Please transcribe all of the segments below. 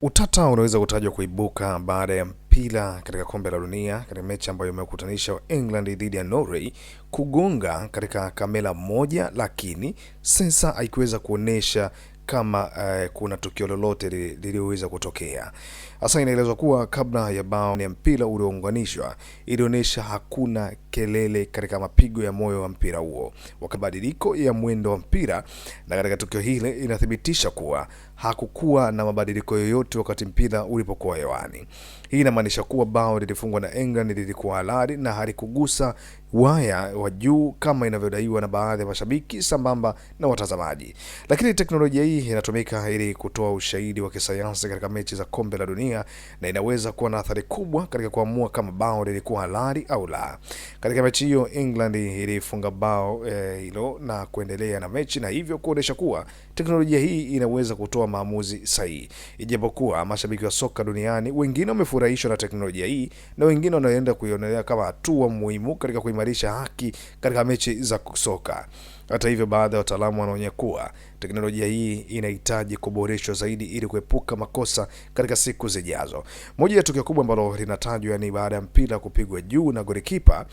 Utata unaweza kutajwa kuibuka baada ya mpira katika kombe la dunia katika mechi ambayo imekutanisha England dhidi ya Norway kugonga katika kamera moja, lakini sensa haikuweza kuonesha kama kuna tukio lolote liliweza kutokea. Hasa inaelezwa kuwa kabla ya bao ya mpira uliounganishwa ilionyesha hakuna kelele katika mapigo ya moyo wa mpira huo, wakabadiliko ya mwendo wa mpira, na katika tukio hili inathibitisha kuwa hakukuwa na mabadiliko yoyote wakati mpira ulipokuwa hewani. Hii inamaanisha kuwa bao lilifungwa na England lilikuwa halali na halikugusa waya wa juu kama inavyodaiwa na baadhi ya mashabiki sambamba na watazamaji. Lakini teknolojia hii inatumika ili kutoa ushahidi wa kisayansi katika mechi za kombe la dunia na inaweza kuwa na athari kubwa katika kuamua kama bao lilikuwa halali au la. Katika mechi hiyo England ilifunga bao hilo na kuendelea na mechi, na hivyo kuonesha kuwa teknolojia hii inaweza kutoa maamuzi sahihi. Ijapokuwa mashabiki wa soka duniani wengine wamefurahishwa na teknolojia hii na wengine wanaenda kuionelea kama hatua muhimu katika kuimarisha haki katika mechi za soka. Hata hivyo, baadhi ya wataalamu wanaonya kuwa teknolojia hii inahitaji kuboreshwa zaidi ili kuepuka makosa katika siku zijazo. Moja ya tukio kubwa ambalo linatajwa ni baada ya mpira kupigwa juu na golikipa,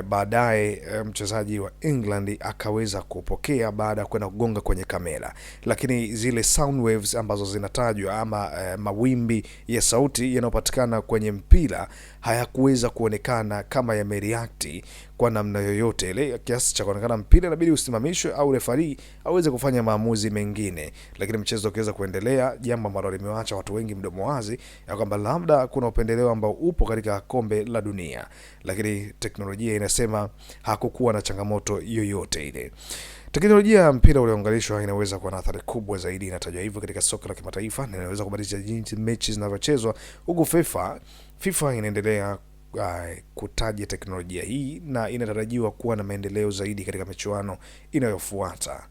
baadaye mchezaji wa England akaweza kupokea baada ya kwenda kugonga kwenye kamera, lakini zile sound waves ambazo zinatajwa ama mawimbi ya sauti yanayopatikana kwenye mpira hayakuweza kuonekana kama yamereact kwa namna yoyote ile kiasi cha kuonekana mpira inabidi usimamishwe au refari aweze kufanya maamuzi mengine, lakini mchezo ukiweza kuendelea, jambo ambalo limewaacha watu wengi mdomo wazi ya kwamba labda kuna upendeleo ambao upo katika kombe la dunia, lakini teknolojia inasema hakukuwa na changamoto yoyote ile. Teknolojia ya mpira uliounganishwa inaweza kuwa na athari kubwa zaidi, inatajwa hivyo katika soka la kimataifa, na inaweza kubadilisha jinsi mechi zinavyochezwa, huku FIFA inaendelea kutaja teknolojia hii na inatarajiwa kuwa na maendeleo zaidi katika michuano inayofuata.